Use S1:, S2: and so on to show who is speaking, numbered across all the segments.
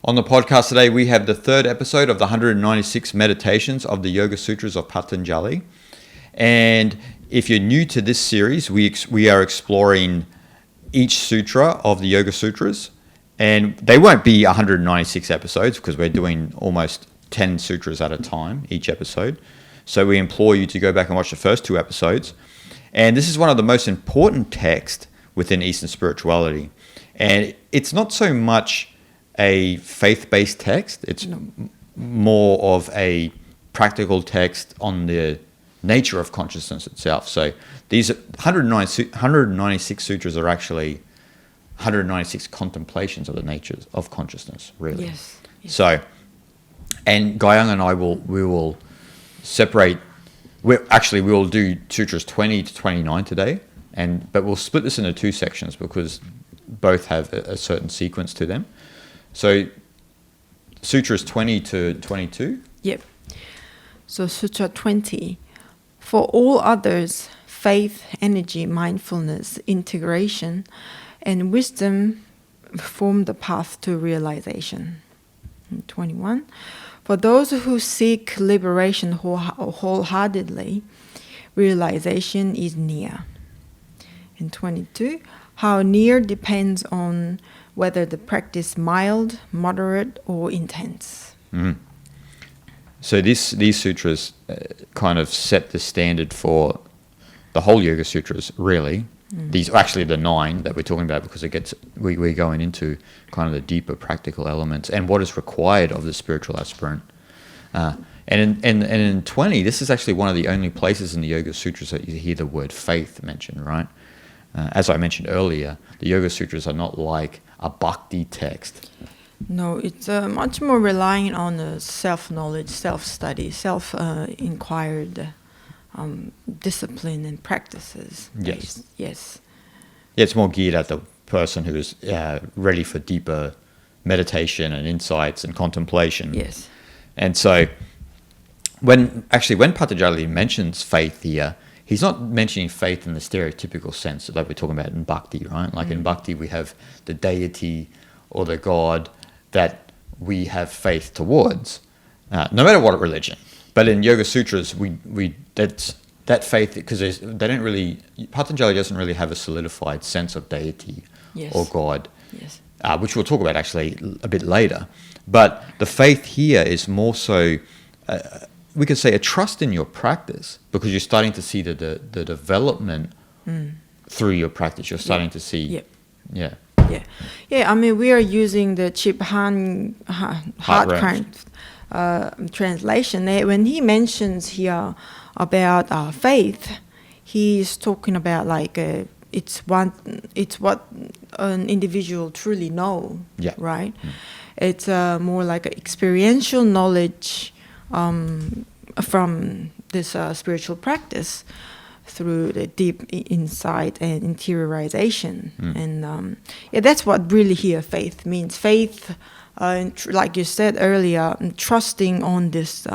S1: On the podcast today, we have the third episode of the 196 meditations of the Yoga Sutras of Patanjali. And if you're new to this series, we are exploring each sutra of the Yoga Sutras. And they won't be 196 episodes because we're doing almost 10 sutras at a time each episode. So we implore you to go back and watch the first two episodes. And this is one of the most important texts within Eastern spirituality. And it's not so much a faith-based text. It's more of a practical text on the nature of consciousness itself. So these 196 sutras are actually 196 contemplations of the nature of consciousness, really.
S2: Yes.
S1: So, and Gayang and I will separate. We will do sutras 20 to 29 today, but we'll split this into two sections because both have a certain sequence to them. So, sutras 20 to 22.
S2: Yep. So Sutra 20. For all others, faith, energy, mindfulness, integration, and wisdom form the path to realization. 21. For those who seek liberation wholeheartedly, realization is near. And 22. How near depends on whether the practice mild, moderate, or intense.
S1: Mm. So these sutras kind of set the standard for the whole Yoga Sutras, really. These are actually the 9 that we're talking about because we're going into kind of the deeper practical elements and what is required of the spiritual aspirant. And in 20, this is actually one of the only places in the Yoga Sutras that you hear the word faith mentioned, right? As I mentioned earlier, the Yoga Sutras are not like a bhakti text.
S2: No, it's much more relying on self-knowledge, self-study, self-inquired discipline and practices.
S1: Yes.
S2: Yes.
S1: Yeah, it's more geared at the person who is ready for deeper meditation and insights and contemplation.
S2: Yes.
S1: And so when Patanjali mentions faith here, he's not mentioning faith in the stereotypical sense that we're talking about in bhakti, right? Like in bhakti, we have the deity or the God that we have faith towards, no matter what religion. But in Yoga Sutras, that faith, because Patanjali doesn't really have a solidified sense of deity or God, which we'll talk about actually a bit later. But the faith here is more so, we could say, a trust in your practice because you're starting to see the development through your practice. You're starting to see,
S2: Yeah. I mean, we are using the Chip Han Hartranft translation. When he mentions here about faith, he's talking about like it's what an individual truly know, right? It's more like an experiential knowledge from this spiritual practice through the deep insight and interiorization. And that's what really here faith means. Faith, like you said earlier, trusting on this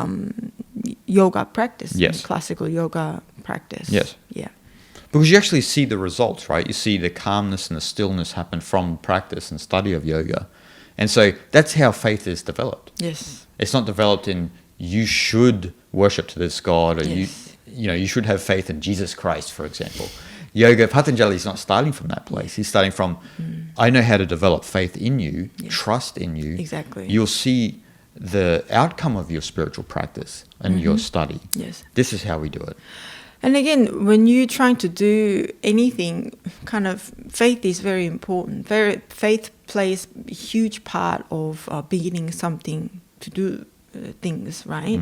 S2: yoga practice, classical yoga practice.
S1: Yes.
S2: Yeah.
S1: Because you actually see the results, right? You see the calmness and the stillness happen from practice and study of yoga. And so that's how faith is developed.
S2: Yes.
S1: It's not developed in you should worship to this God or you should have faith in Jesus Christ, for example. Patanjali is not starting from that place. He's starting from, I know how to develop faith in you, trust in you.
S2: Exactly.
S1: You'll see the outcome of your spiritual practice and your study.
S2: Yes.
S1: This is how we do it.
S2: And again, when you're trying to do anything, kind of faith is very important. Faith plays a huge part of beginning something to do things, right?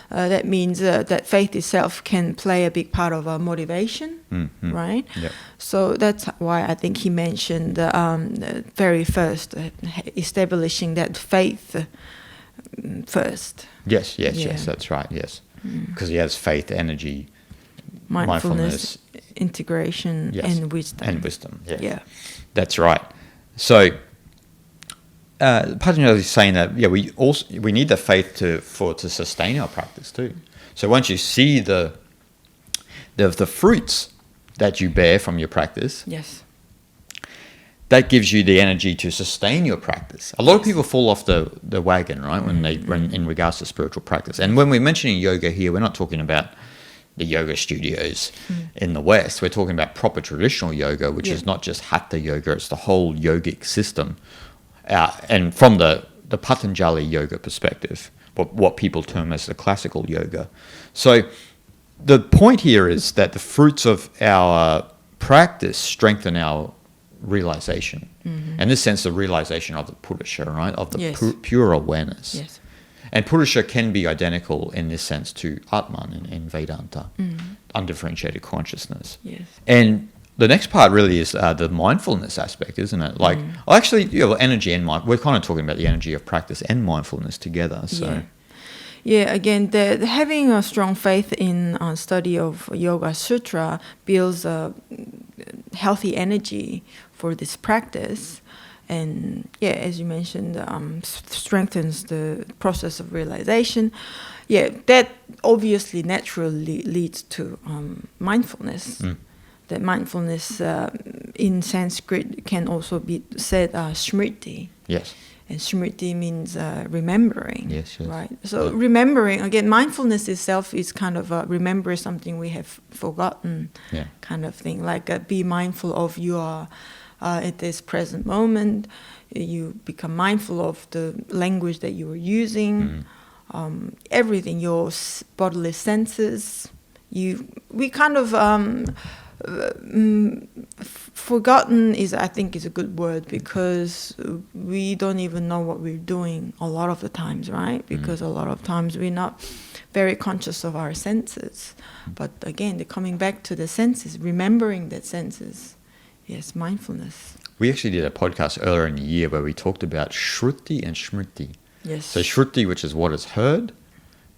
S2: That means that faith itself can play a big part of our motivation, right? Yep. So that's why I think he mentioned the very first, establishing that faith first.
S1: Yes, that's right, yes. Because he has faith, energy, mindfulness,
S2: integration, and wisdom.
S1: Yes. Yeah. That's right. So Patanjali is saying that we need the faith to sustain our practice too. So once you see the fruits that you bear from your practice, that gives you the energy to sustain your practice. A lot of people fall off the wagon, right, when in regards to spiritual practice. And when we're mentioning yoga here, we're not talking about the yoga studios in the West. We're talking about proper traditional yoga, which is not just hatha yoga, it's the whole yogic system. And from the Patanjali yoga perspective, what people term as the classical yoga. So the point here is that the fruits of our practice strengthen our realization. In this sense, the realization of the Purusha, right? Of the pure awareness.
S2: Yes.
S1: And Purusha can be identical in this sense to Atman in Vedanta, undifferentiated consciousness.
S2: Yes.
S1: And the next part really is the mindfulness aspect, isn't it? Like, actually, energy and mind. We're kind of talking about the energy of practice and mindfulness together. So.
S2: Yeah, again, having a strong faith in study of Yoga Sutra builds a healthy energy for this practice. And as you mentioned, strengthens the process of realization. Yeah, that obviously naturally leads to mindfulness. That mindfulness in Sanskrit can also be said smriti.
S1: Yes.
S2: And smriti means remembering.
S1: Yes.
S2: Right. So remembering, again, mindfulness itself is kind of remember something we have forgotten kind of thing. Like be mindful of your at this present moment. You become mindful of the language that you are using, everything, your bodily senses. We kind of forgotten I think is a good word, because we don't even know what we're doing a lot of the times, right? Because a lot of times we're not very conscious of our senses. But again, coming back to the senses, remembering that senses. Yes, mindfulness.
S1: We actually did a podcast earlier in the year where we talked about Shruti and Smriti.
S2: Yes.
S1: So Shruti, which is what is heard,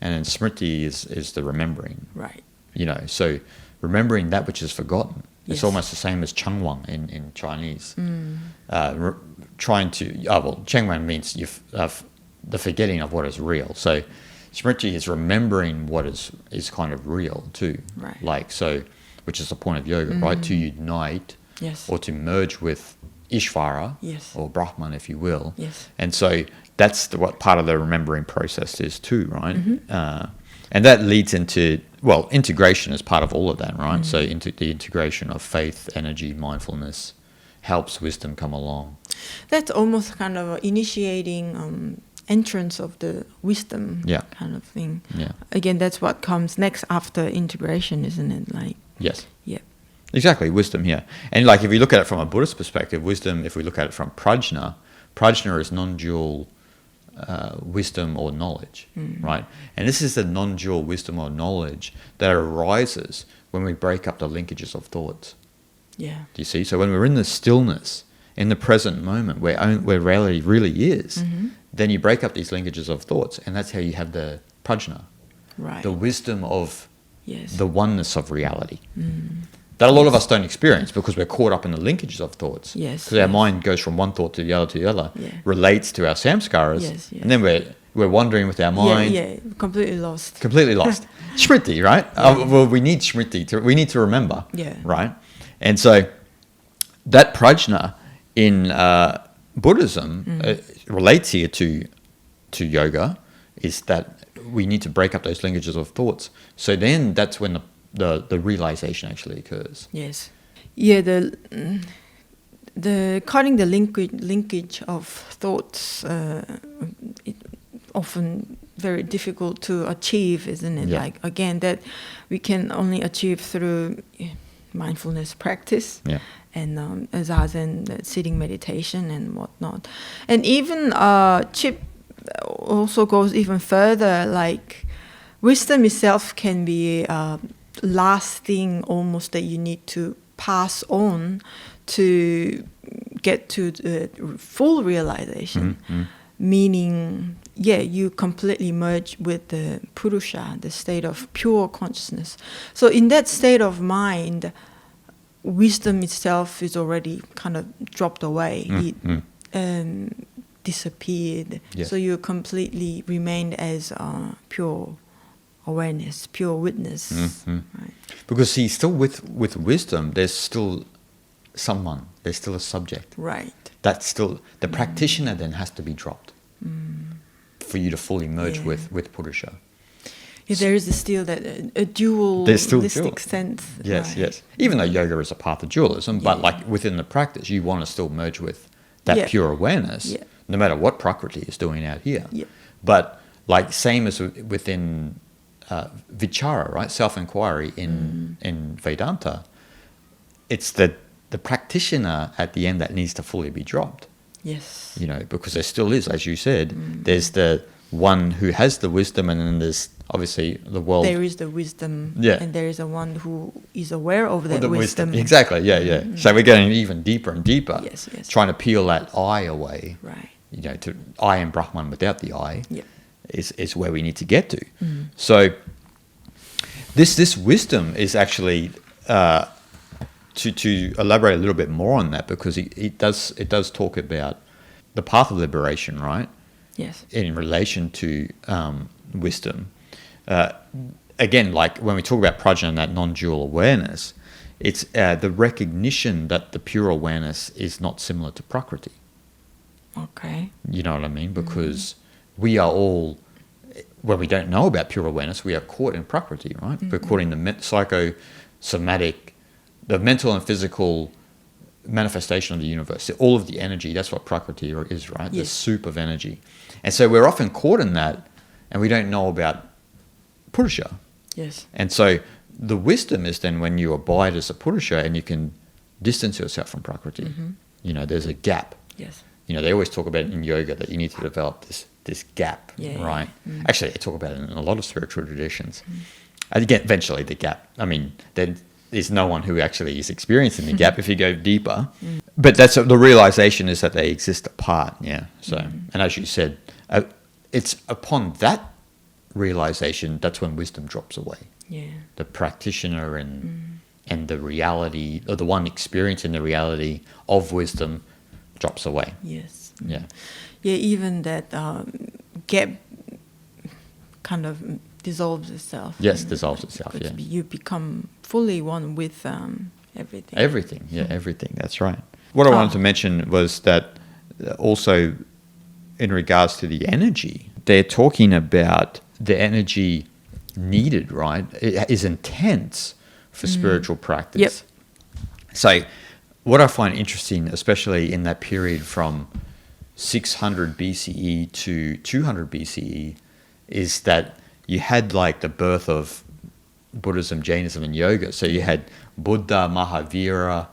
S1: and then Smriti is the remembering.
S2: Right.
S1: So remembering that which is forgotten. It's almost the same as Changwang in Chinese. Trying to, Changwang means the forgetting of what is real. So Smriti is remembering what is kind of real too.
S2: Right.
S1: Like, so, which is the point of yoga, right? To unite.
S2: Yes.
S1: Or to merge with Ishvara, or Brahman, if you will.
S2: Yes.
S1: And so that's what part of the remembering process is too, right? And that leads into, integration is part of all of that, right? So the integration of faith, energy, mindfulness helps wisdom come along.
S2: That's almost kind of initiating entrance of the wisdom kind of thing.
S1: Yeah.
S2: Again, that's what comes next after integration, isn't it? Like.
S1: Yes.
S2: Yeah.
S1: Exactly, wisdom here. And like if you look at it from a Buddhist perspective, wisdom, if we look at it from prajna is non-dual wisdom or knowledge, right? And this is the non-dual wisdom or knowledge that arises when we break up the linkages of thoughts.
S2: Yeah.
S1: Do you see? So when we're in the stillness, in the present moment, where reality really is, then you break up these linkages of thoughts, and that's how you have the prajna,
S2: Right.
S1: the wisdom of
S2: Yes.
S1: the oneness of reality. That a lot of us don't experience because we're caught up in the linkages of thoughts.
S2: Yes.
S1: Because our mind goes from one thought to the other,
S2: Yeah.
S1: relates to our samskaras,
S2: Yes, yes.
S1: and then we're wandering with our mind.
S2: Completely lost.
S1: Completely lost. Smriti, right? We need smriti. We need to remember.
S2: Yeah.
S1: Right? And so that prajna in Buddhism relates here to yoga, is that we need to break up those linkages of thoughts. So then that's when the realization actually occurs.
S2: Yes. Yeah, the cutting the linkage of thoughts it often very difficult to achieve, isn't it?
S1: Yeah.
S2: Like again, that we can only achieve through mindfulness practice.
S1: Yeah.
S2: And zazen, sitting meditation and whatnot. And even Chip also goes even further, like wisdom itself can be last thing almost that you need to pass on to get to the full realization. Meaning, you completely merge with the Purusha, the state of pure consciousness. So in that state of mind, wisdom itself is already kind of dropped away. It disappeared.
S1: Yes.
S2: So you completely remained as pure awareness, pure witness. Right.
S1: Because see, still with wisdom, there's still someone. There's still a subject.
S2: Right.
S1: That's still the practitioner. Then has to be dropped for you to fully merge with Purusha.
S2: Yeah, there is still that a dualistic sense.
S1: Yes,
S2: right.
S1: yes. Even though yoga is a path of dualism, but like within the practice, you want to still merge with that pure awareness, no matter what Prakriti is doing out here.
S2: Yeah.
S1: But like same as within vichara, right? Self-inquiry in Vedanta, it's the practitioner at the end that needs to fully be dropped.
S2: Yes.
S1: You know, because there still is, as you said, there's the one who has the wisdom, and then there's obviously the world.
S2: There is the wisdom, and there is a one who is aware of that wisdom.
S1: Exactly, yeah. So we're getting even deeper and deeper.
S2: Yes.
S1: Trying to peel that I away.
S2: Right.
S1: You know, to I am Brahman without the I is where we need to get to. So this wisdom is actually to elaborate a little bit more on that, because it does talk about the path of liberation, right?
S2: Yes.
S1: In relation to wisdom. Again, like when we talk about prajna and that non-dual awareness, it's the recognition that the pure awareness is not similar to Prakriti.
S2: Okay.
S1: You know what I mean? Because we are all, when we don't know about pure awareness, we are caught in Prakriti, right? We're caught in the psychosomatic, the mental and physical manifestation of the universe. All of the energy, that's what Prakriti is, right?
S2: Yes.
S1: The soup of energy. And so we're often caught in that, and we don't know about Purusha.
S2: Yes.
S1: And so the wisdom is then when you abide as a Purusha and you can distance yourself from Prakriti. You know, there's a gap.
S2: Yes.
S1: You know, they always talk about in yoga that you need to develop this gap, right? Actually, they talk about it in a lot of spiritual traditions. And again, eventually the gap, I mean, there's no one who actually is experiencing the gap if you go deeper. But that's the realization is that they exist apart, So, and as you said, it's upon that realization that's when wisdom drops away.
S2: Yeah.
S1: The practitioner and the reality, or the one experiencing the reality of wisdom, drops away.
S2: Yes.
S1: Yeah.
S2: Yeah, even that gap kind of dissolves itself.
S1: Yes, dissolves itself,
S2: You become fully one with everything.
S1: Everything, everything. That's right. What I wanted to mention was that also in regards to the energy, they're talking about the energy needed, right? It is intense for spiritual practice.
S2: Yep.
S1: So what I find interesting, especially in that period from 600 BCE to 200 BCE, is that you had like the birth of Buddhism, Jainism, and yoga. So you had Buddha, Mahavira,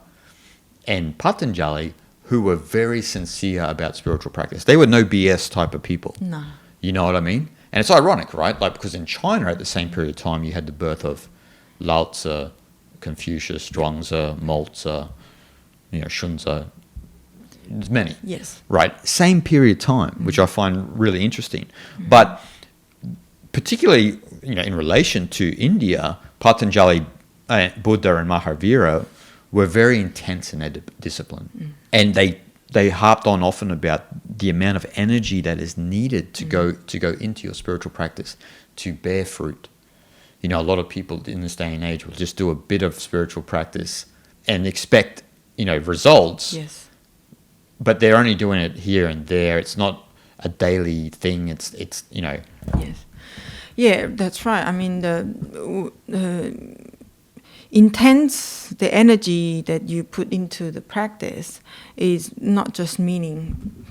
S1: and Patanjali, who were very sincere about spiritual practice. They were no BS type of people.
S2: No.
S1: You know what I mean? And it's ironic, right? Like, because in China at the same period of time, you had the birth of Lao Tzu, Confucius, Zhuangzi, Mo-tzu, Xunzi. There's many.
S2: Yes.
S1: Right? Same period of time, which I find really interesting. But particularly, in relation to India, Patanjali, Buddha, and Mahavira were very intense in their discipline, and they harped on often about the amount of energy that is needed to go into your spiritual practice to bear fruit. A lot of people in this day and age will just do a bit of spiritual practice and expect results.
S2: Yes.
S1: But they're only doing it here and there. It's not a daily thing. It's
S2: Yes. Yeah, that's right. I mean, the the energy that you put into the practice is not just meaning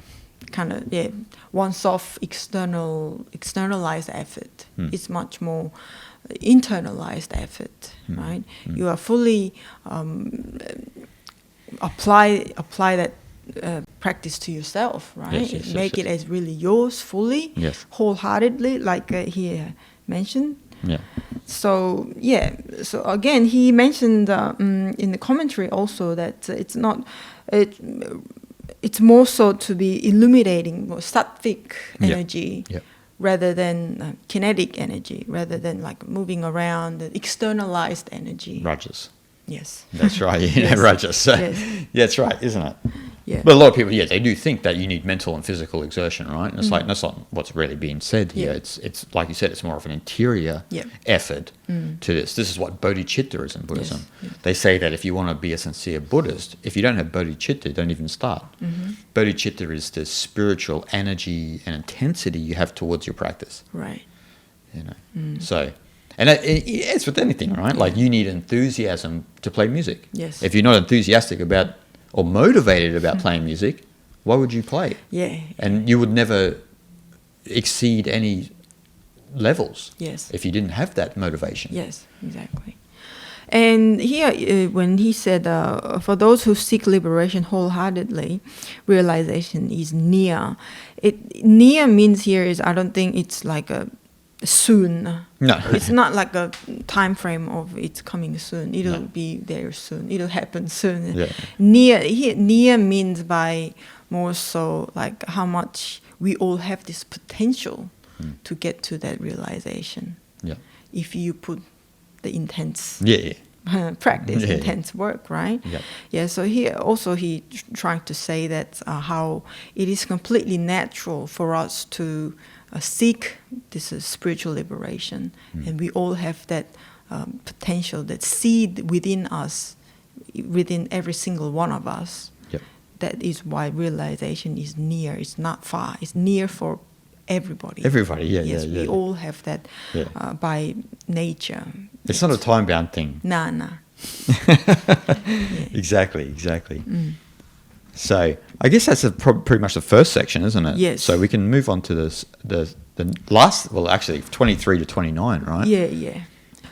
S2: kind of once-off externalized effort. It's much more internalized effort, right? You are fully apply that practice to yourself, right?
S1: Yes,
S2: Make it as really yours fully, wholeheartedly, like he mentioned.
S1: Yeah.
S2: So so again, he mentioned in the commentary also that it's more so to be illuminating more sattvic energy rather than kinetic energy, rather than like moving around, the externalized energy.
S1: Rajas.
S2: Yes.
S1: That's right.
S2: Yes.
S1: Rajas. So,
S2: Yes.
S1: yeah, that's right, isn't it?
S2: Yeah.
S1: But a lot of people, they do think that you need mental and physical exertion, right? And it's like that's not what's really being said here.
S2: Yeah.
S1: It's like you said, it's more of an interior
S2: Yeah.
S1: effort to this. This is what bodhicitta is in Buddhism.
S2: Yes.
S1: They say that if you want to be a sincere Buddhist, if you don't have bodhicitta, don't even start. Bodhicitta is the spiritual energy and intensity you have towards your practice.
S2: Right.
S1: So, and it's with anything, right? Like you need enthusiasm to play music.
S2: Yes.
S1: If you're not enthusiastic about or motivated about playing music, why would you play?
S2: Yeah.
S1: And you would never exceed any levels.
S2: Yes.
S1: If you didn't have that motivation.
S2: Yes, exactly. And here, when he said, for those who seek liberation wholeheartedly, realization is near. Near means here is, I don't think it's like a soon.
S1: No.
S2: It's not like a time frame of it's coming soon. It'll be there soon. It'll happen soon.
S1: Yeah.
S2: Near means by more so like how much we all have this potential to get to that realization.
S1: Yeah.
S2: If you put the intense
S1: Yeah.
S2: practice,
S1: Yeah.
S2: intense work, right?
S1: Yeah.
S2: Yeah. So he trying to say that how it is completely natural for us to seek this spiritual liberation, and we all have that potential, that seed within us, within every single one of us.
S1: Yep.
S2: That is why realization is near. It's not far. It's near for everybody.
S1: Everybody, yeah,
S2: Yes,
S1: yeah.
S2: we all have that by nature.
S1: It's not a time-bound thing.
S2: Nah.
S1: Exactly. So I guess that's pretty much the first section, isn't it?
S2: Yes.
S1: So we can move on to the last, well, actually 23 to 29, right?
S2: Yeah.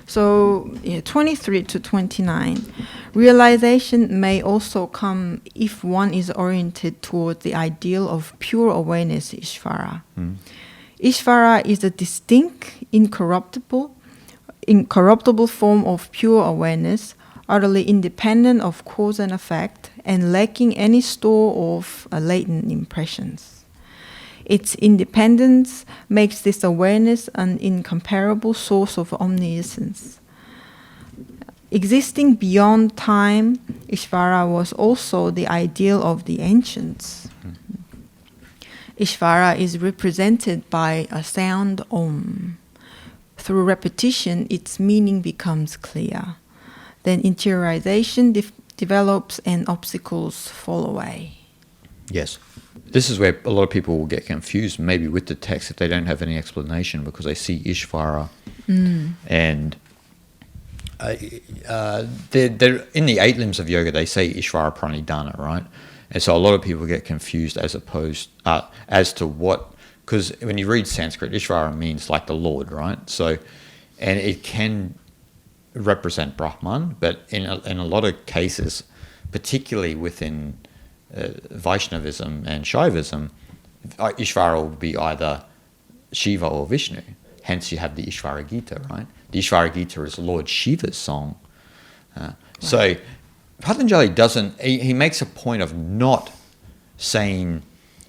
S2: So 23 to 29. Realization may also come if one is oriented toward the ideal of pure awareness, Ishvara. Ishvara is a distinct, incorruptible form of pure awareness, utterly independent of cause and effect, and lacking any store of latent impressions. Its independence makes this awareness an incomparable source of omniscience. Existing beyond time, Ishvara was also the ideal of the ancients. Ishvara is represented by a sound Om. Through repetition, its meaning becomes clear. Then interiorization develops and obstacles fall away.
S1: Yes. This is where a lot of people will get confused, maybe with the text, if they don't have any explanation, because they see Ishvara and they're in the 8 limbs of yoga, they say Ishvara Pranidhana, right? And so a lot of people get confused as to what, because when you read Sanskrit, Ishvara means like the Lord, right? So, and it can represent Brahman, but in a lot of cases, particularly within Vaishnavism and Shaivism, Ishvara will be either Shiva or Vishnu. Hence you have the Ishvara Gita, right? The Ishvara Gita is Lord Shiva's song. So Patanjali he makes a point of not saying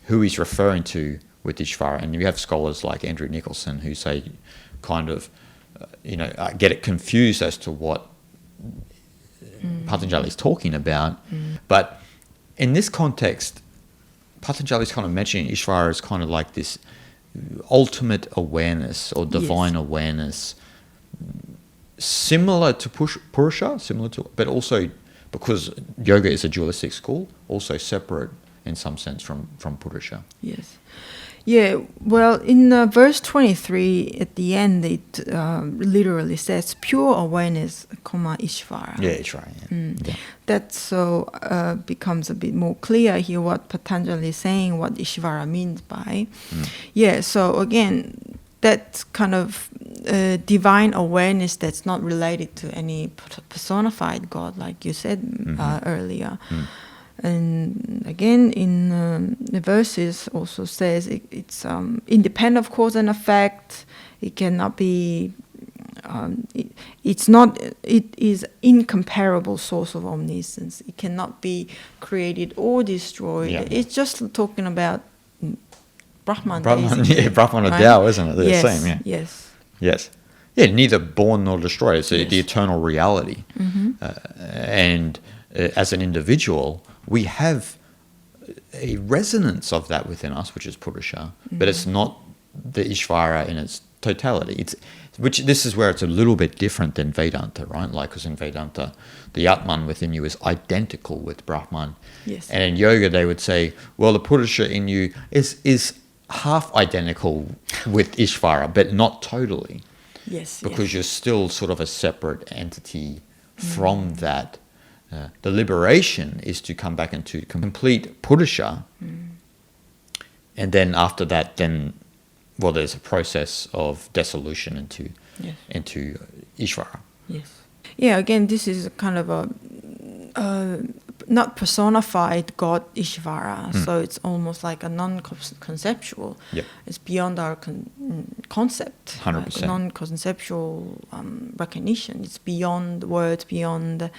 S1: who he's referring to with Ishvara. And you have scholars like Andrew Nicholson who say kind of, get it confused as to what Patanjali is talking about. But in this context, Patanjali is kind of mentioning Ishvara as kind of like this ultimate awareness or divine awareness, similar to Purusha, but also because yoga is a dualistic school, also separate in some sense from Purusha.
S2: Yes. Yeah, well, in verse 23, at the end, it literally says, pure awareness, Ishvara.
S1: Yeah, Ishvara, yeah.
S2: That so becomes a bit more clear here what Patanjali is saying, what Ishvara means by. Yeah, so again, that kind of divine awareness that's not related to any personified God, like you said earlier. And again, in the verses also says it's independent of cause and effect. It cannot be. It is incomparable source of omniscience. It cannot be created or destroyed.
S1: Yeah.
S2: It's just talking about Brahman.
S1: Brahman,
S2: basically,
S1: Brahman or
S2: right?
S1: Tao, isn't it? They're
S2: Yes,
S1: the same, yeah.
S2: Yes.
S1: Yes. Yeah, neither born nor destroyed. It's the
S2: Yes.
S1: eternal reality. And as an individual, we have a resonance of that within us, which is Purusha, but it's not the Ishvara in its totality. This is where it's a little bit different than Vedanta, right? Like, because in Vedanta, the Atman within you is identical with Brahman.
S2: Yes.
S1: And in yoga, they would say, well, the Purusha in you is half identical with Ishvara, but not totally.
S2: Yes.
S1: Because you're still sort of a separate entity from that. The liberation is to come back into complete Purusha. And then after that, there's a process of dissolution into Ishvara.
S2: Yes. Yeah, again, this is kind of a not personified God Ishvara, so it's almost like a non-conceptual.
S1: Yep.
S2: It's beyond our concept.
S1: 100%.
S2: Non-conceptual recognition. It's beyond words, beyond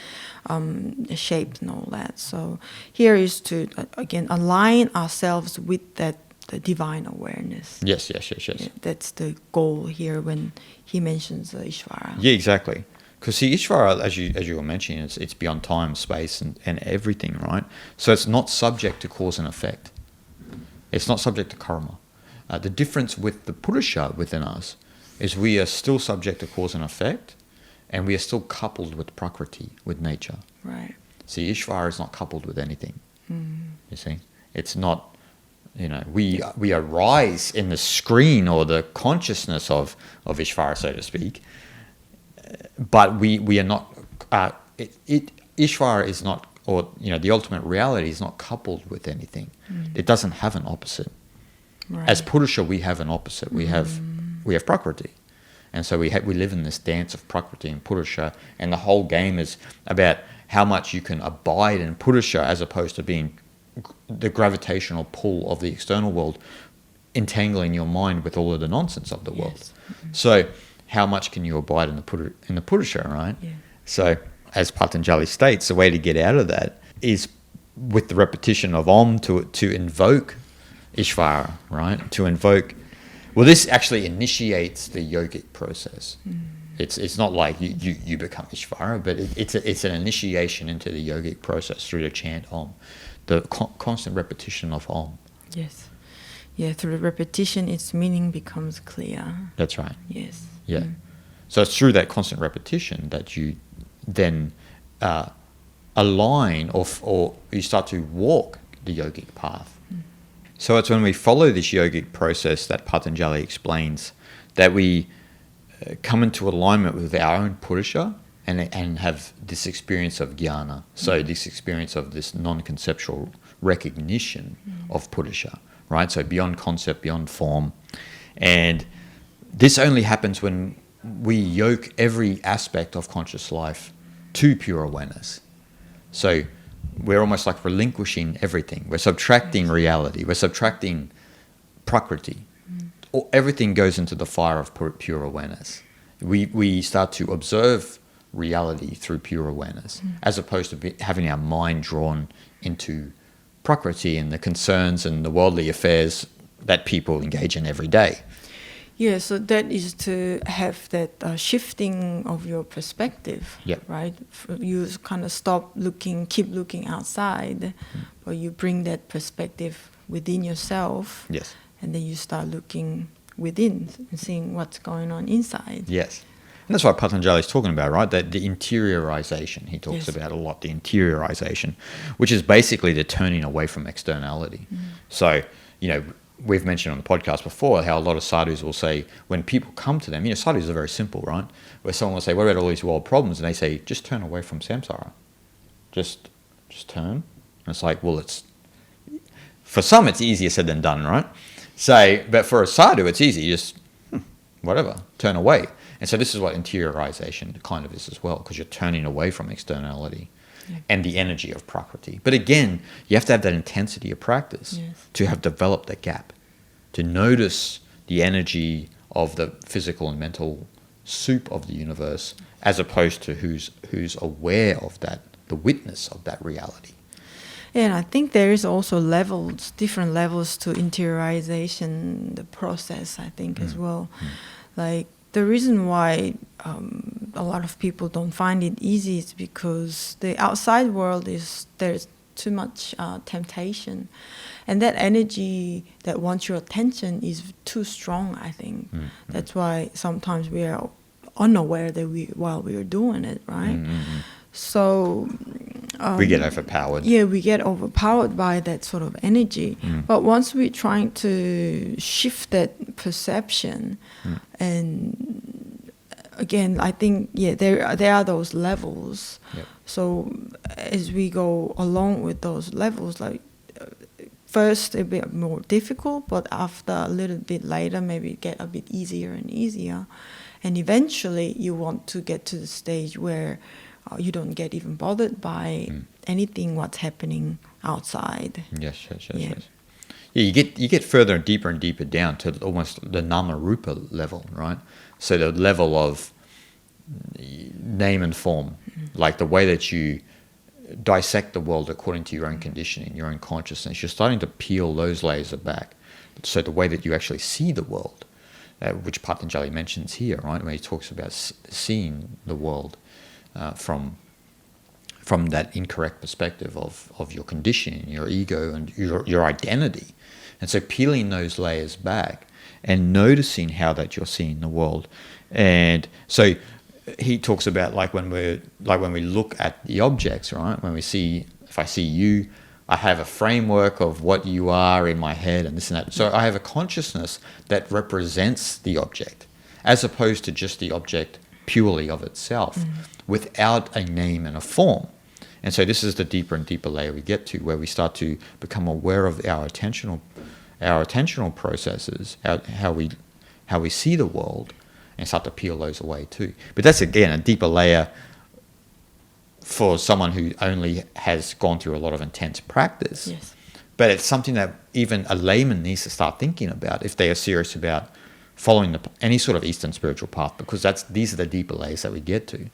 S2: the shape and all that. So here is to, again, align ourselves with that the divine awareness.
S1: Yes.
S2: Yeah, that's the goal here when he mentions Ishvara.
S1: Yeah, exactly. Because see, Ishvara, as you were mentioning, it's beyond time, space, and everything, right? So it's not subject to cause and effect. It's not subject to karma. The difference with the Purusha within us is we are still subject to cause and effect, and we are still coupled with Prakriti, with nature.
S2: Right.
S1: See, Ishvara is not coupled with anything. You see? It's not, we arise in the screen or the consciousness of Ishvara, so to speak, but we are not, Ishvara is not, or the ultimate reality is not coupled with anything. It doesn't have an opposite.
S2: Right.
S1: As Purusha, we have an opposite. We have Prakriti, and so we live in this dance of Prakriti and Purusha, and the whole game is about how much you can abide in Purusha as opposed to being the gravitational pull of the external world entangling your mind with all of the nonsense of the world.
S2: Yes.
S1: So how much can you abide in the Purusha, right?
S2: Yeah.
S1: So as Patanjali states, the way to get out of that is with the repetition of Om to invoke Ishvara, right? To invoke, well, this actually initiates the yogic process. It's not like you become Ishvara, but it's an initiation into the yogic process through the chant Om, the constant repetition of Om.
S2: Yes. Yeah, through the repetition, its meaning becomes clear.
S1: That's right.
S2: Yes.
S1: Yeah. So it's through that constant repetition that you then align or you start to walk the yogic path. So it's when we follow this yogic process that Patanjali explains that we come into alignment with our own Purusha and have this experience of jnana. So this experience of this non-conceptual recognition of Purusha, right? So beyond concept, beyond form. And this only happens when we yoke every aspect of conscious life to pure awareness. So we're almost like relinquishing everything. We're subtracting reality. We're subtracting Prakriti. Everything goes into the fire of pure awareness. We start to observe reality through pure awareness, as opposed to having our mind drawn into Prakriti and the concerns and the worldly affairs that people engage in every day.
S2: Yeah, so that is to have that shifting of your perspective,
S1: Yep.
S2: right? You kind of keep looking outside, but you bring that perspective within yourself,
S1: Yes.
S2: and then you start looking within and seeing what's going on inside.
S1: Yes. And that's what Patanjali is talking about, right? That the interiorization, he talks
S2: Yes.
S1: about a lot, the interiorization, which is basically the turning away from externality. So, we've mentioned on the podcast before how a lot of sadhus will say, when people come to them, sadhus are very simple, right? Where someone will say, what about all these world problems? And they say, just turn away from samsara. Just turn. And it's like, well, for some, it's easier said than done, right? So, but for a sadhu, it's easy. Just, whatever, turn away. And so this is what interiorization kind of is as well, because you're turning away from externality and the energy of Prakriti. But again, you have to have that intensity of practice to have developed that gap, to notice the energy of the physical and mental soup of the universe, as opposed to who's aware of that, the witness of that reality.
S2: And I think there is also different levels to interiorization, the process, I think, as well. Like the reason why a lot of people don't find it easy is because the outside world there's too much temptation, and that energy that wants your attention is too strong. I think that's why sometimes we are unaware that while we are doing it, right? So
S1: we get overpowered.
S2: Yeah, we get overpowered by that sort of energy. But once we're trying to shift that perception, and again, I think there are those levels.
S1: Yep.
S2: So as we go along with those levels, like first a bit more difficult, but after a little bit later, maybe get a bit easier and easier, and eventually you want to get to the stage where you don't get even bothered by anything what's happening outside.
S1: Yes. Yeah, you get further and deeper down to almost the nama rupa level, right? So the level of name and form, like the way that you dissect the world according to your own conditioning, your own consciousness. You're starting to peel those layers back. So the way that you actually see the world, which Patanjali mentions here, right, when he talks about seeing the world from that incorrect perspective of your conditioning, your ego, and your identity. And so peeling those layers back and noticing how that you're seeing the world. And so he talks about like when we look at the objects, right? When we see, if I see you, I have a framework of what you are in my head and this and that. So I have a consciousness that represents the object, as opposed to just the object purely of itself, without a name and a form. And so this is the deeper and deeper layer we get to, where we start to become aware of our attentional processes, how we see the world, and start to peel those away too. But that's again a deeper layer for someone who only has gone through a lot of intense practice.
S2: Yes.
S1: But it's something that even a layman needs to start thinking about if they are serious about following any sort of Eastern spiritual path, because these are the deeper layers that we get to.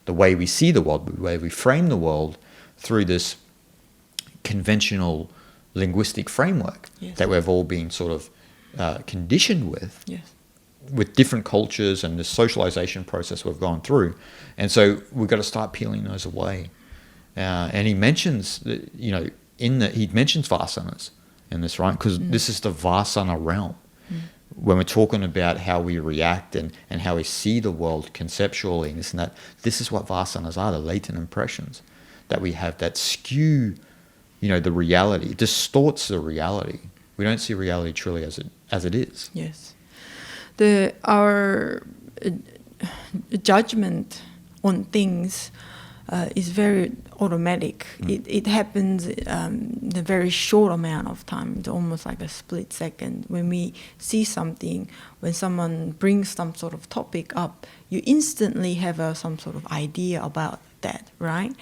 S1: The way we see the world, the way we frame the world through this conventional linguistic framework that we've all been sort of conditioned with.
S2: Yes.
S1: With different cultures and the socialization process we've gone through. And so we've got to start peeling those away. And he mentions, he mentions vasanas in this, right? Because this is the vasana realm. When we're talking about how we react and how we see the world conceptually and this and that, this is what vasanas are, the latent impressions that we have that skew, the reality. It distorts the reality. We don't see reality truly as it is.
S2: Yes. Our judgment on things is very automatic. It happens in a very short amount of time. It's almost like a split second. When we see something, when someone brings some sort of topic up, you instantly have some sort of idea about that, right?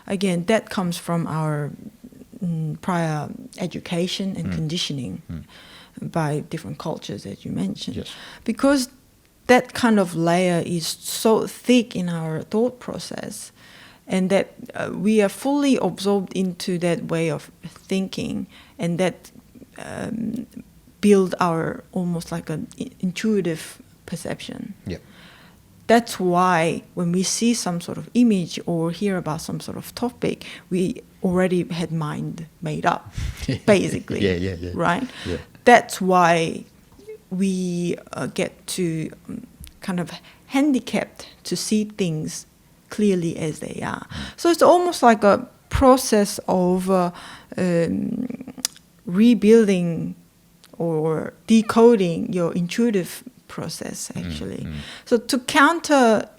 S2: Again, that comes from our prior education and conditioning by different cultures, as you mentioned.
S1: Yes.
S2: Because that kind of layer is so thick in our thought process, and that we are fully absorbed into that way of thinking, and that build our almost like an intuitive perception.
S1: Yep.
S2: That's why when we see some sort of image or hear about some sort of topic, we already had mind made up, basically.
S1: Yeah.
S2: Right?
S1: Yeah.
S2: That's why we get to kind of handicapped to see things clearly as they are. So it's almost like a process of rebuilding or decoding your intuitive process, actually. So to counter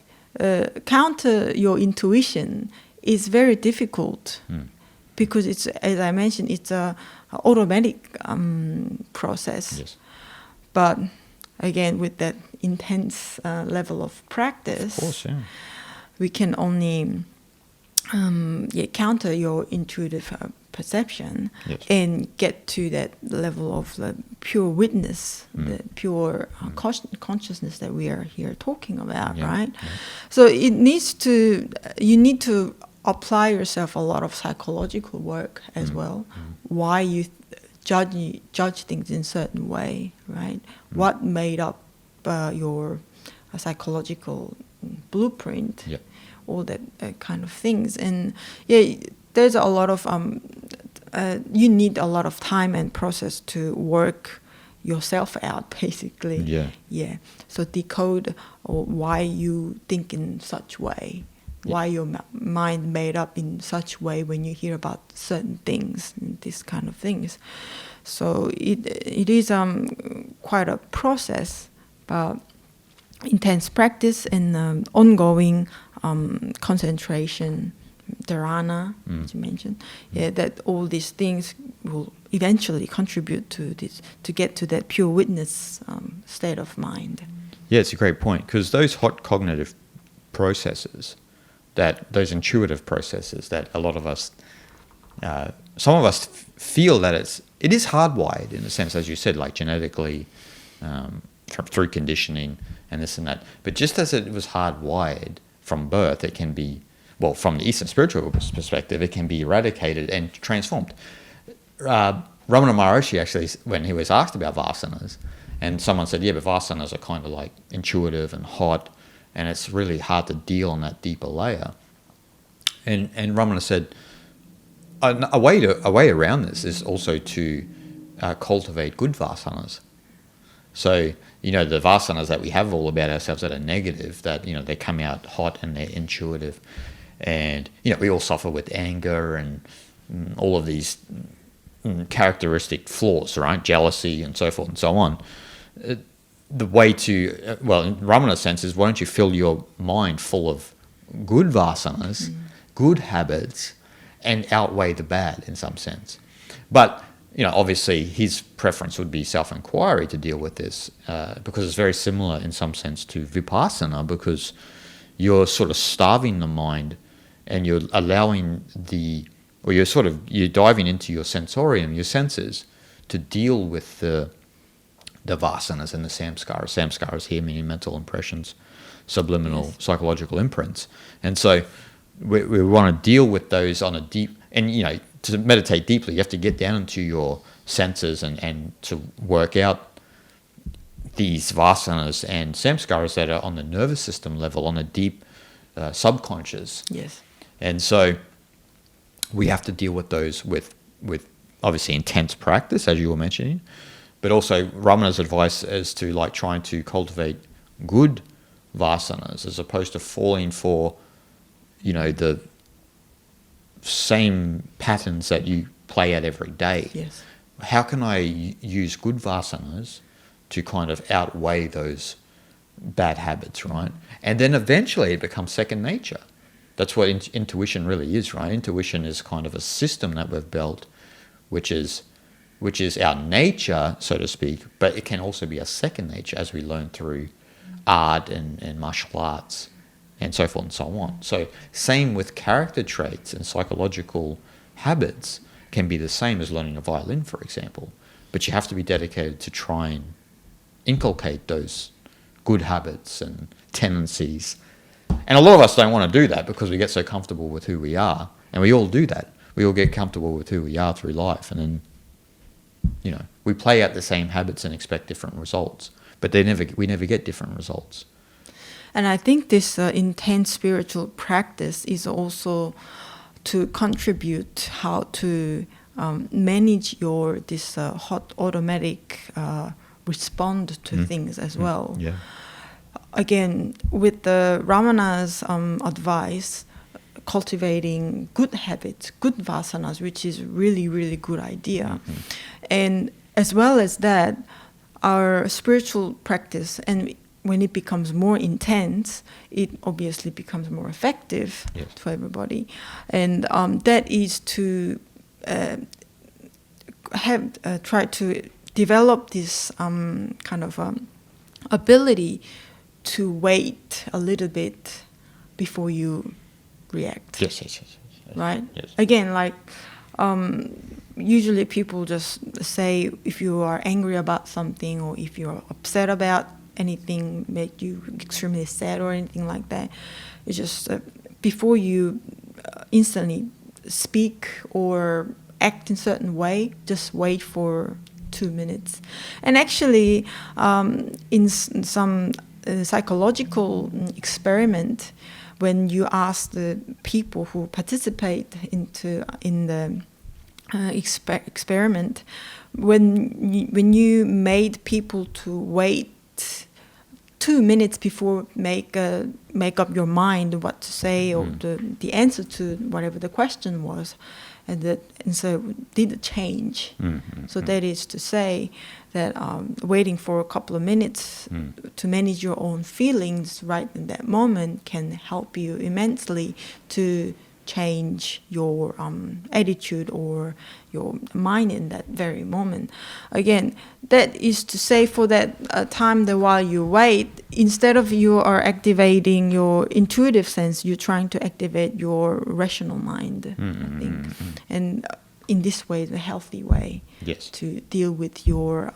S2: your intuition is very difficult because it's, as I mentioned, it's a automatic process.
S1: Yes.
S2: But again, with that intense level of practice,
S1: Of course, yeah.
S2: we can only counter your intuitive perception and get to that level of the pure witness, the pure consciousness that we are here talking about, right? Yeah. So you need to apply yourself a lot of psychological work as well. Why you judge things in a certain way, right? What made up your a psychological blueprint,
S1: Yep.
S2: all that kind of things. And yeah, there's a lot of you need a lot of time and process to work yourself out, basically.
S1: Yeah.
S2: Yeah. So decode why you think in such way, why your mind made up in such way when you hear about certain things, and these kind of things. So it is quite a process, but intense practice and ongoing concentration, dharana, as you mentioned, that all these things will eventually contribute to this, to get to that pure witness state of mind.
S1: Yeah, it's a great point, because those hot cognitive processes, those intuitive processes that a lot of us, some of us feel that it is hardwired in a sense, as you said, like genetically, through conditioning and this and that. But just as it was hardwired from birth, it can be, well, from the Eastern spiritual perspective, it can be eradicated and transformed. Ramana Maharshi actually, when he was asked about vasanas, and someone said, yeah, but vasanas are kind of like intuitive and hot, and it's really hard to deal on that deeper layer. And Ramana said, a way around this is also to cultivate good vasanas. So, the vasanas that we have all about ourselves that are negative, that, they come out hot and they're intuitive. And, we all suffer with anger and all of these characteristic flaws, right? Jealousy and so forth and so on. The way to, well, in Ramana's sense is, why don't you fill your mind full of good vasanas, good habits, and outweigh the bad in some sense. But, obviously his preference would be self-inquiry to deal with this, because it's very similar in some sense to vipassana, because you're sort of starving the mind and you're allowing you're diving into your sensorium, your senses, to deal with the vasanas and the samskaras. Samskaras here meaning mental impressions, subliminal psychological imprints. And so we want to deal with those on a deep, and to meditate deeply, you have to get down into your senses and to work out these vasanas and samskaras that are on the nervous system level, on a deep subconscious.
S2: Yes.
S1: And so we have to deal with those with obviously intense practice, as you were mentioning, but also Ramana's advice is to trying to cultivate good vasanas as opposed to falling for the same patterns that you play out every day.
S2: Yes.
S1: How can I use good vasanas to kind of outweigh those bad habits, right? And then eventually it becomes second nature. That's what intuition really is, right? Intuition is kind of a system that we've built, which is our nature, so to speak, but it can also be a second nature as we learn through art and martial arts and so forth and so on. So same with character traits and psychological habits can be the same as learning a violin, for example. But you have to be dedicated to try and inculcate those good habits and tendencies. And a lot of us don't want to do that because we get so comfortable with who we are. And we all do that. We all get comfortable with who we are through life. And then, we play out the same habits and expect different results. But we never get different results.
S2: And I think this intense spiritual practice is also to contribute how to manage this hot automatic respond to things as well.
S1: Yeah.
S2: Again, with the Ramana's advice, cultivating good habits, good vasanas, which is really, really good idea. And as well as that, our spiritual practice, and when it becomes more intense, it obviously becomes more effective for everybody. And that is to try to develop this kind of ability to wait a little bit before you react.
S1: Yes.
S2: Right?
S1: Yes.
S2: Again, usually people just say if you are angry about something or if you're upset about anything, make you extremely sad or anything like that, it's just before you instantly speak or act in a certain way, just wait for 2 minutes. And actually, in some psychological experiment when you ask the people who participate in the experiment, when you made people to wait 2 minutes before make up your mind what to say or the answer to whatever the question was, and so did a change. So that is to say that waiting for a couple of minutes to manage your own feelings right in that moment can help you immensely to change your attitude or your mind in that very moment. Again, that is to say for that time that while you wait, instead of you are activating your intuitive sense, you're trying to activate your rational mind, I think. And in this way, the healthy way to deal with your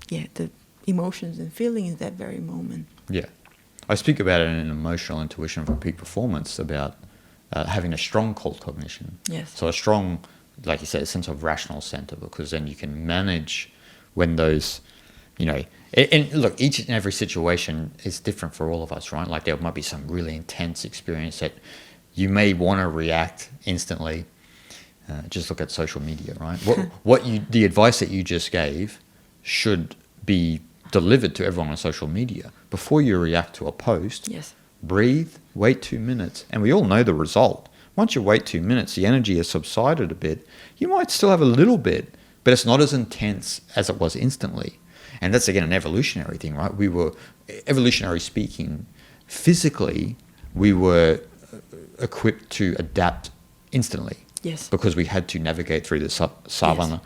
S2: the emotions and feelings in that very moment.
S1: Yeah. I speak about it in Emotional Intuition for Peak Performance about having a strong cold cognition.
S2: Yes.
S1: So a strong, like you said, a sense of rational center, because then you can manage when those, and look, each and every situation is different for all of us, right? Like there might be some really intense experience that you may want to react instantly. Just look at social media, right? The advice that you just gave should be delivered to everyone on social media. Before you react to a post, breathe, wait 2 minutes, and we all know the result. Once you wait 2 minutes, the energy has subsided a bit. You might still have a little bit, but it's not as intense as it was instantly. And that's, again, an evolutionary thing, right? We were, evolutionary speaking, physically, we were equipped to adapt instantly.
S2: Yes.
S1: Because we had to navigate through the savannah.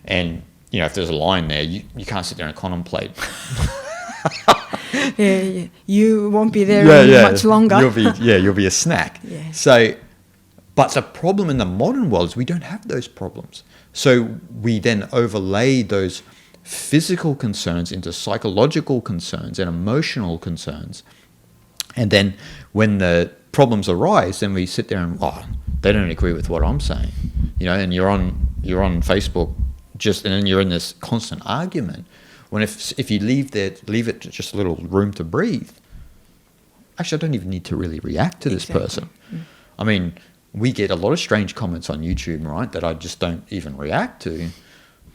S1: And, if there's a lion there, you can't sit there and contemplate.
S2: You won't be there much longer.
S1: You'll be a snack.
S2: Yeah.
S1: So, but the problem in the modern world is we don't have those problems. So we then overlay those physical concerns into psychological concerns and emotional concerns. And then when the problems arise, then we sit there and, they don't agree with what I'm saying. And you're on Facebook and then you're in this constant argument. When if you leave it just a little room to breathe, actually I don't even need to really react to this person. I mean, we get a lot of strange comments on YouTube, right, that I just don't even react to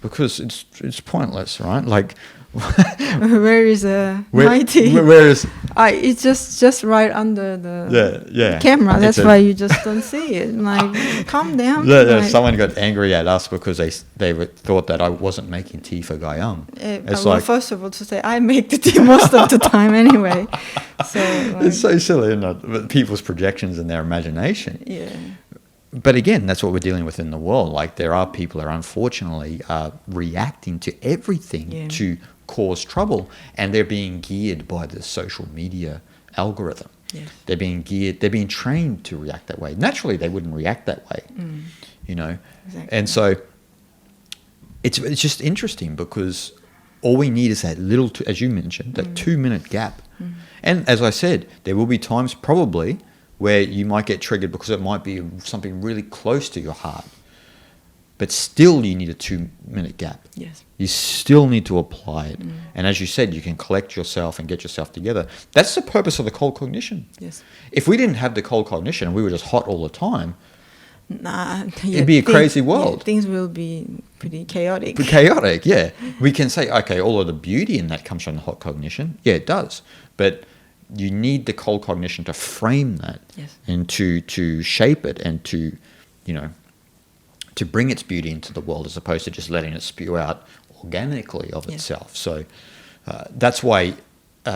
S1: because it's pointless, right? Like
S2: where is Mighty?
S1: Where is
S2: it's just right under the camera. That's why you just don't see it. Like, calm down.
S1: Someone got angry at us because they thought that I wasn't making tea for Guyam.
S2: First of all, to say I make the tea most of the time anyway. So
S1: it's so silly, isn't it? But people's projections and their imagination.
S2: Yeah.
S1: But again, that's what we're dealing with in the world. Like there are people that are unfortunately reacting to everything to cause trouble, and they're being geared by the social media algorithm.
S2: Yes.
S1: They're being trained to react that way. Naturally, they wouldn't react that way,
S2: Exactly.
S1: And so it's just interesting because all we need is that little, as you mentioned, that 2 minute gap. And as I said, there will be times probably where you might get triggered because it might be something really close to your heart. But still you need a 2 minute gap.
S2: Yes.
S1: You still need to apply it. And as you said, you can collect yourself and get yourself together. That's the purpose of the cold cognition.
S2: Yes.
S1: If we didn't have the cold cognition and we were just hot all the time,
S2: it'd
S1: be a crazy world.
S2: Things will be pretty chaotic.
S1: Chaotic, yeah. We can say, okay, all of the beauty in that comes from the hot cognition. Yeah, it does. But you need the cold cognition to frame that and to shape it and to bring its beauty into the world as opposed to just letting it spew out organically of itself. So that's why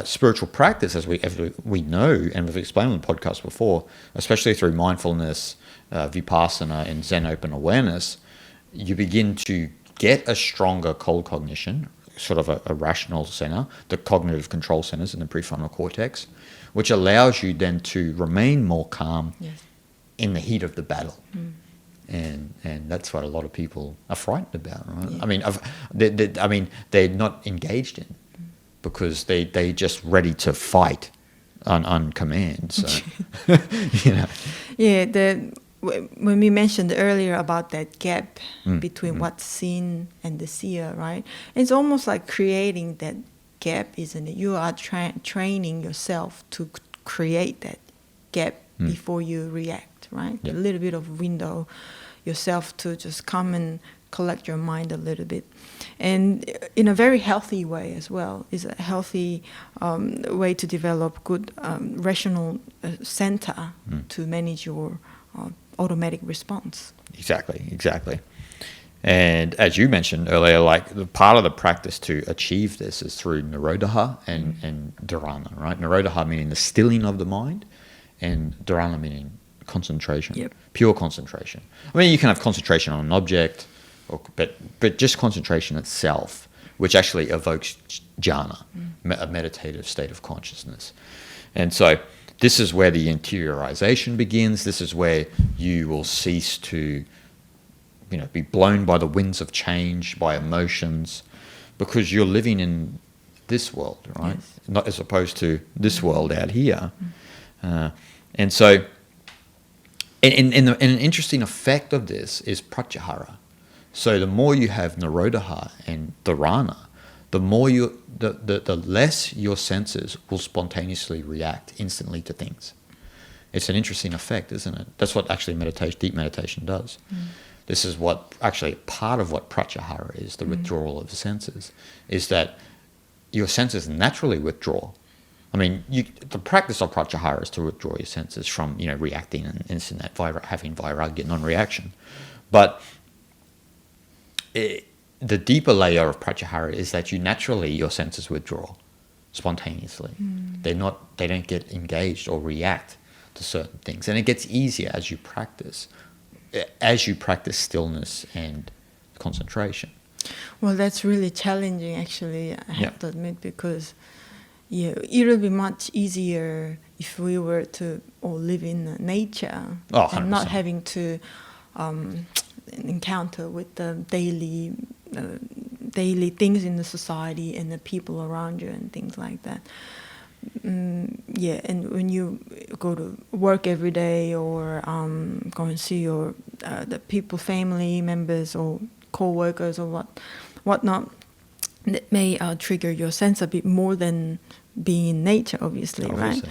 S1: spiritual practice, as we know, and we've explained on the podcast before, especially through mindfulness, vipassana, and Zen open awareness, you begin to get a stronger cold cognition, sort of a rational center, the cognitive control centers in the prefrontal cortex, which allows you then to remain more calm in the heat of the battle. And that's what a lot of people are frightened about, right? Yeah. I mean, they're not engaged in because they're just ready to fight on command. So,
S2: Yeah, when we mentioned earlier about that gap between what's seen and the seer, right? It's almost like creating that gap, isn't it? You are training yourself to create that gap before you react, right?
S1: Yeah.
S2: A little bit of window yourself to just come and collect your mind a little bit, and in a very healthy way as well. Is a healthy way to develop good rational center to manage your automatic response.
S1: Exactly. And as you mentioned earlier, like the part of the practice to achieve this is through Nirodha and Dharana, right? Nirodha meaning the stilling of the mind, and Dharana meaning concentration,
S2: Yep.
S1: pure concentration. I mean, you can have concentration on an object, but just concentration itself, which actually evokes jhana, a meditative state of consciousness. And so this is where the interiorization begins. This is where you will cease to be blown by the winds of change, by emotions, because you're living in this world, right?
S2: Yes.
S1: Not as opposed to this world out here. And so, and an interesting effect of this is pratyahara. So the more you have Nirodha and Dharana, the more the less your senses will spontaneously react instantly to things. It's an interesting effect, isn't it? That's what actually deep meditation does. This is what actually part of what pratyahara is, the withdrawal of the senses, is that your senses naturally withdraw. I mean, the practice of pratyahara is to withdraw your senses from reacting and instant having vairagya, non-reaction. But the deeper layer of pratyahara is that your senses withdraw spontaneously. They don't get engaged or react to certain things, and it gets easier as you practice stillness and concentration.
S2: Well, that's really challenging, actually, I have to admit, because it would be much easier if we were to all live in nature and not having to encounter with the daily things in the society and the people around you and things like that. And when you go to work every day or go and see your the people, family members or co-workers or whatnot, that may trigger your sense a bit more than being in nature, obviously, right?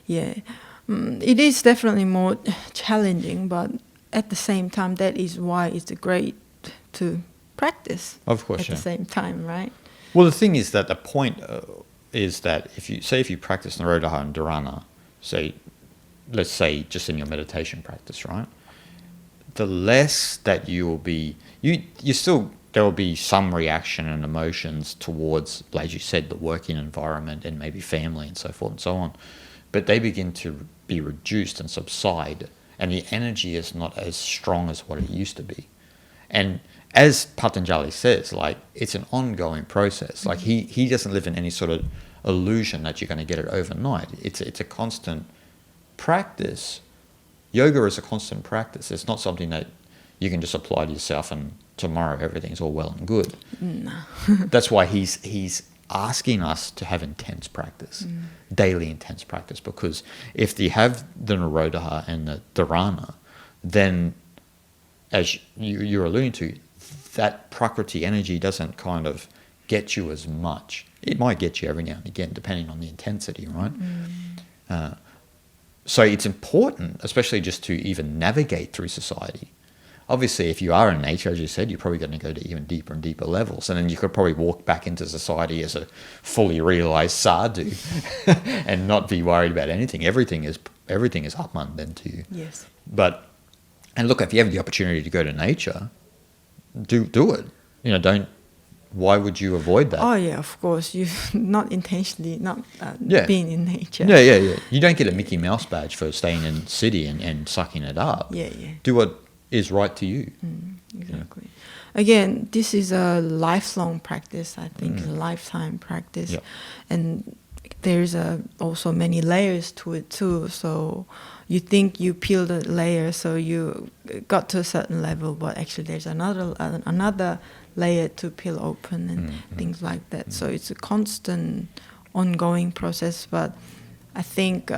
S2: It is definitely more challenging, but at the same time, that is why it's great to practice.
S1: Of course,
S2: at the same time, right?
S1: Well, the thing is that the point is that if you practice Nirodha and Dharana, let's say just in your meditation practice, right? The less that you will be, there will be some reaction and emotions towards, as you said, the working environment and maybe family and so forth and so on, but they begin to be reduced and subside, and the energy is not as strong as what it used to be. And as Patanjali says, it's an ongoing process. He doesn't live in any sort of illusion that you're going to get it overnight. It's a constant practice. Yoga is a constant practice. It's not something that you can just apply to yourself and tomorrow everything's all well and good.
S2: No.
S1: That's why he's asking us to have intense practice, daily intense practice, because if you have the Nirodha and the Dharana, then as you're alluding to, that Prakriti energy doesn't kind of get you as much. It might get you every now and again, depending on the intensity, right? So it's important, especially just to even navigate through society. Obviously, if you are in nature, as you said, you're probably going to go to even deeper and deeper levels. And then you could probably walk back into society as a fully realized sadhu and not be worried about anything. Everything is Atman then to you.
S2: Yes.
S1: And look, if you have the opportunity to go to nature, do it. Why would you avoid that?
S2: Oh yeah, of course. You not intentionally being in nature.
S1: Yeah. You don't get a Mickey Mouse badge for staying in the city and sucking it up.
S2: Yeah.
S1: Do what is right to you.
S2: Exactly. Again, this is a lifelong practice. I think a lifetime practice, and there's also many layers to it too. So you think you peeled a layer, so you got to a certain level, but actually there's another layer to peel open and things like that. So it's a constant, ongoing process. But I think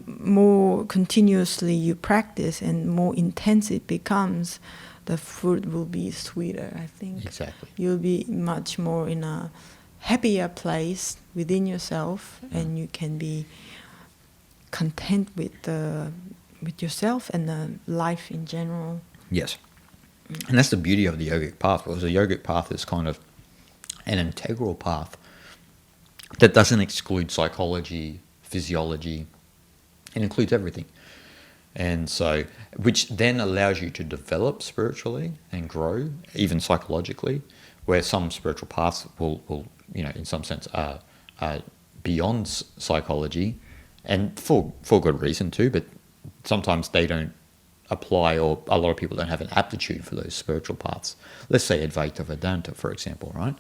S2: more continuously you practice and more intense it becomes, the fruit will be sweeter. I think
S1: Exactly.
S2: you'll be much more in a happier place within yourself, and you can be content with yourself and the life in general.
S1: Yes. And that's the beauty of the yogic path, because the yogic path is kind of an integral path that doesn't exclude psychology, physiology. It includes everything. And so, which then allows you to develop spiritually and grow, even psychologically, where some spiritual paths will in some sense are beyond psychology, and for good reason too, but sometimes they don't apply, or a lot of people don't have an aptitude for those spiritual paths. Let's say Advaita Vedanta, for example, right?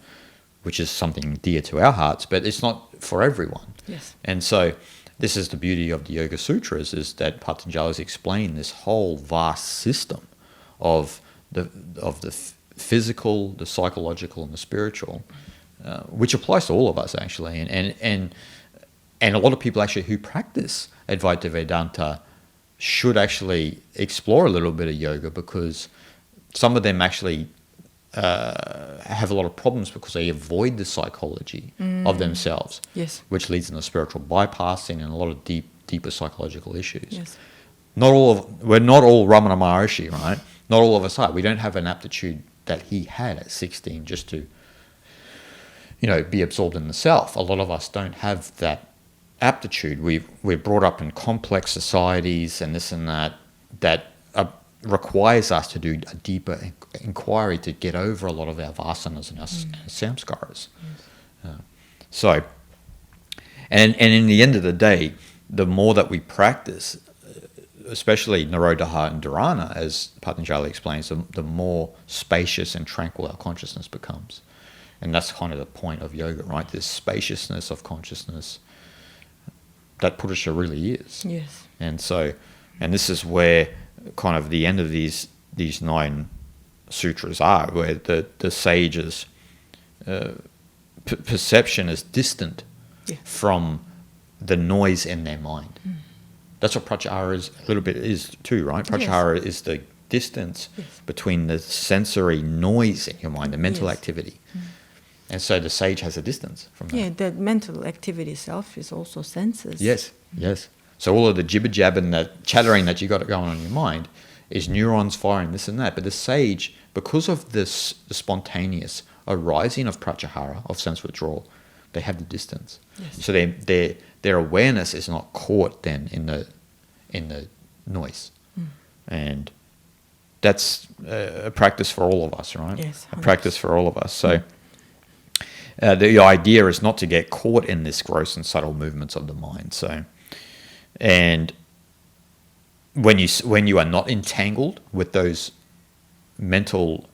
S1: Which is something dear to our hearts, but it's not for everyone.
S2: Yes.
S1: And so this is the beauty of the Yoga Sutras, is that Patanjali's explained this whole vast system of the physical, the psychological, and the spiritual, which applies to all of us actually. And a lot of people actually who practice Advaita Vedanta should actually explore a little bit of yoga, because some of them actually have a lot of problems because they avoid the psychology of themselves,
S2: Yes.
S1: which leads into spiritual bypassing and a lot of deeper psychological issues.
S2: Yes.
S1: We're not all Ramana Maharshi, right? Not all of us are. We don't have an aptitude that he had at 16 just to, be absorbed in the self. A lot of us don't have that aptitude. We're brought up in complex societies and this and that requires us to do a deeper inquiry to get over a lot of our vasanas and our samskaras. So, and in the end of the day, the more that we practice, especially Nirodha and Dharana, as Patanjali explains, the more spacious and tranquil our consciousness becomes. And that's kind of the point of yoga, right? This spaciousness of consciousness that Purusha really is.
S2: Yes.
S1: And so, and this is where kind of the end of these 9 sutras are, where the sage's perception is distant from the noise in their mind. That's what pratyahara is a little bit is too, right? Pratyahara is the distance between the sensory noise in your mind, the mental activity. And so the sage has a distance from that.
S2: Yeah, that mental activity itself is also senses.
S1: Yes. So all of the jibber jabber and that chattering that you got going on in your mind is neurons firing this and that. But the sage, because of this the spontaneous arising of pratyahara, of sense withdrawal, they have the distance.
S2: Yes.
S1: So their awareness is not caught then in the noise. And that's a practice for all of us, right?
S2: Yes,
S1: a practice for all of us. So the idea is not to get caught in this gross and subtle movements of the mind. So, and when you are not entangled with that mental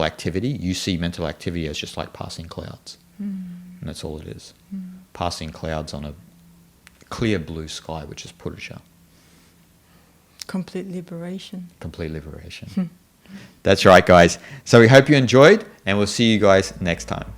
S1: activity, you see mental activity as just like passing clouds, and that's all it is. Passing clouds on a clear blue sky, which is Purusha.
S2: Complete liberation.
S1: Complete liberation. That's right, guys. So we hope you enjoyed, and we'll see you guys next time.